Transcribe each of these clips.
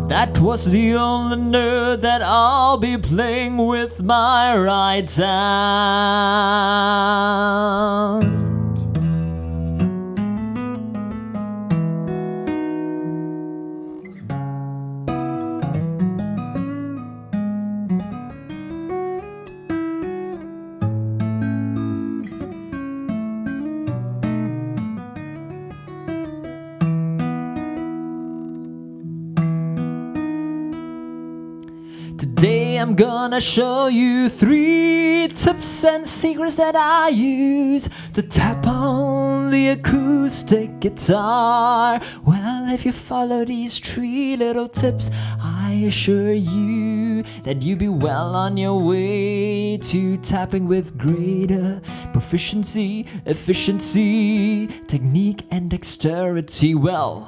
That was the only note that I'll be playing with my right hand. Today I'm gonna show you 3 tips and secrets that I use to tap on the acoustic guitar. Well, if you follow these 3 little tips, I assure you that you'll be well on your way to tapping with greater proficiency, efficiency, technique, and dexterity. Well,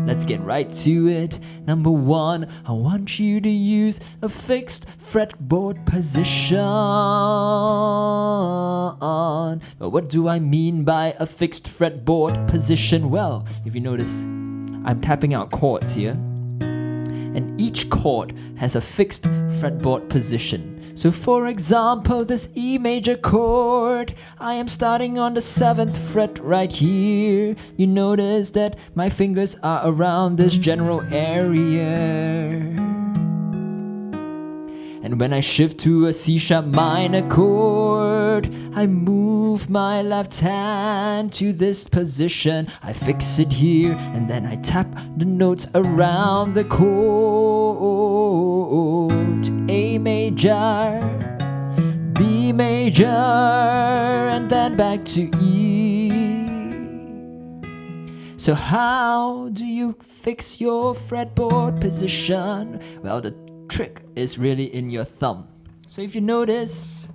let's get right to it. Number 1, I want you to use a fixed fretboard position. But what do I mean by a fixed fretboard position? Well, if you notice, I'm tapping out chords here, and each chord has a fixed fretboard position. So for example, this E major chord, I am starting on the 7th fret right here. You notice that my fingers are around this general area. And when I shift to a C sharp minor chord, I move my left hand to this position. I fix it here, and then I tap the notes around the chord. To A major, B major, and then back to E. So how do you fix your fretboard position? Well, the trick is really in your thumb. So if you notice,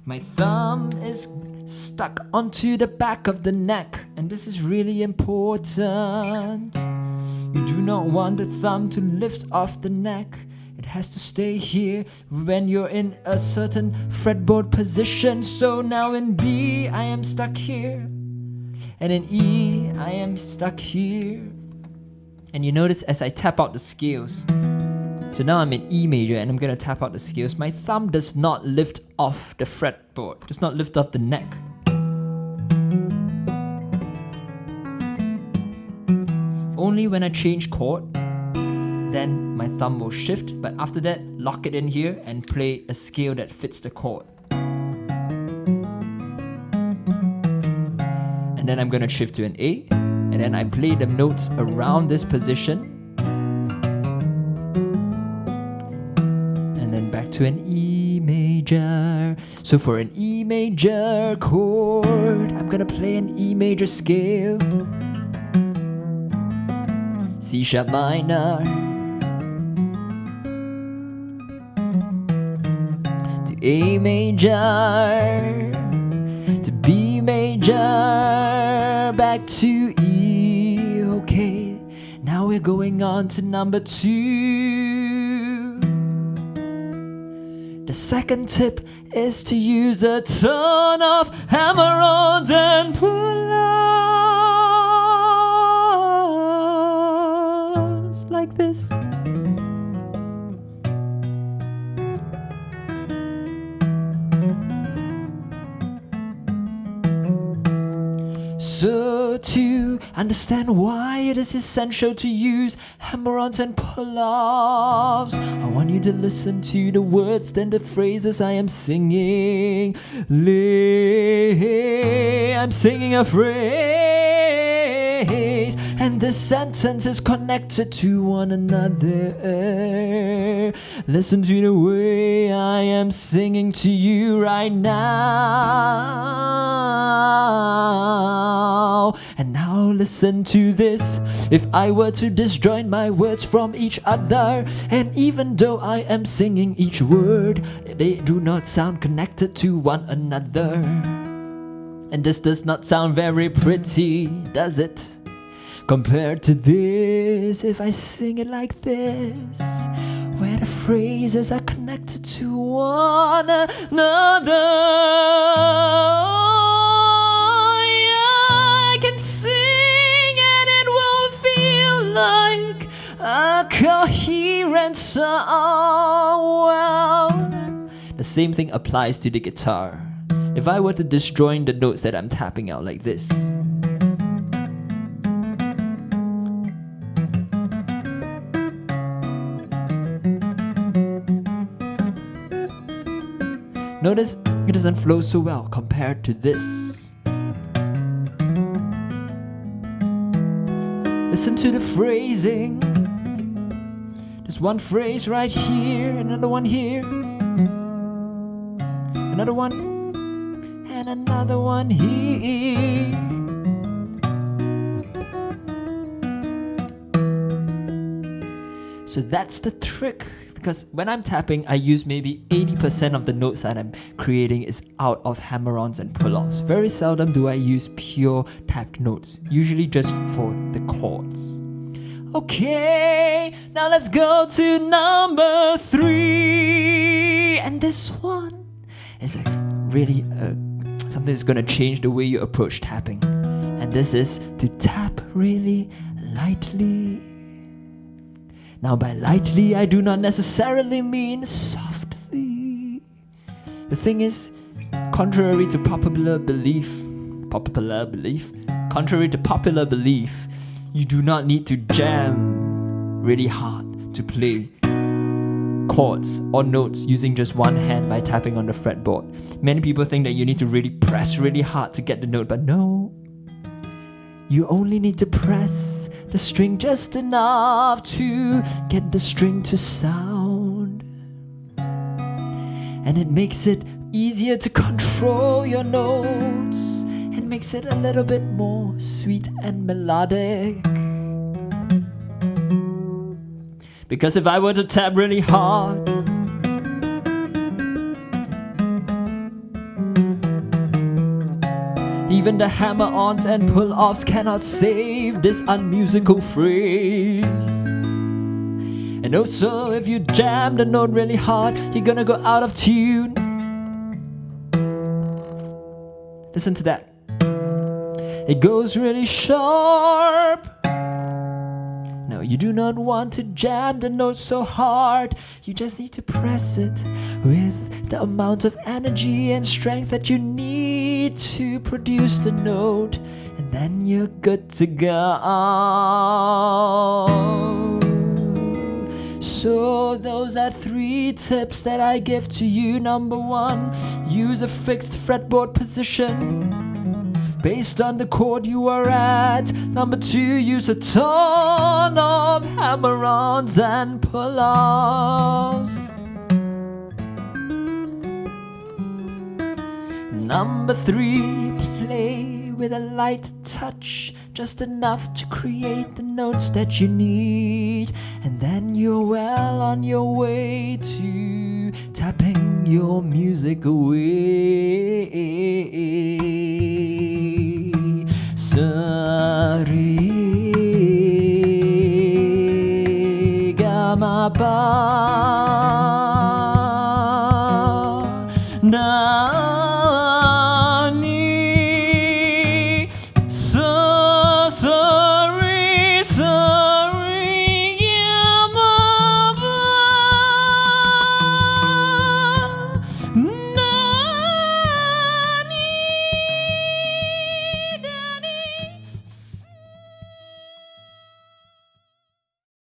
my thumb is stuck onto the back of the neck, and this is really important. You do not want the thumb to lift off the neck. It has to stay here when you're in a certain fretboard position. So now in B, I am stuck here, and in E, I am stuck here. And you notice as I tap out the scales, so now I'm in E major and I'm gonna tap out the scales. My thumb does not lift off the fretboard, does not lift off the neck. Only when I change chord, then my thumb will shift, but after that, lock it in here and play a scale that fits the chord. And then I'm gonna shift to an A, and then I play the notes around this position. Back to an E major. So for an E major chord, I'm gonna play an E major scale, C sharp minor, to A major, to B major, back to E. Okay, now we're going on to number 2. The second tip is to use a ton of hammer-ons and pull-ups like this. So to understand why it is essential to use hammer-ons and pull-ups, I want you to listen to the words and the phrases I am singing. I'm singing a phrase, and this sentence is connected to one another. Listen to the way I am singing to you right now. And now listen to this. If I were to disjoin my words from each other, and even though I am singing each word, they do not sound connected to one another. And this does not sound very pretty, does it? Compared to this, if I sing it like this, where the phrases are connected to one another. I can sing and it will feel like I a coherent sound. Well, the same thing applies to the guitar. If I were to disjoin the notes that I'm tapping out like this, notice it doesn't flow so well compared to this. Listen to the phrasing. There's one phrase right here, another one here, another one, and another one here. So that's the trick. Because when I'm tapping, I use maybe 80% of the notes that I'm creating is out of hammer-ons and pull-offs. Very seldom do I use pure tapped notes, usually just for the chords. Okay, now let's go to number 3. And this one is really something that's going to change the way you approach tapping. And this is to tap really lightly. Now by lightly, I do not necessarily mean softly. The thing is, contrary to popular belief, you do not need to jam really hard to play chords or notes using just one hand by tapping on the fretboard. Many people think that you need to really press really hard to get the note, but no. You only need to press the string just enough to get the string to sound. And it makes it easier to control your notes and makes it a little bit more sweet and melodic. Because if I were to tap really hard, even the hammer-ons and pull-offs cannot save this unmusical phrase. And also, if you jam the note really hard, you're gonna go out of tune. Listen to that. It goes really sharp. No, you do not want to jam the note so hard. You just need to press it with the amount of energy and strength that you need to produce the note, and then you're good to go. So those are 3 tips that I give to you. Number 1, use a fixed fretboard position based on the chord you are at. Number 2, use a ton of hammer-ons and pull-offs. Number 3, play with a light touch, just enough to create the notes that you need. And then you're well on your way to tapping your music away. Sa re ga ma pa.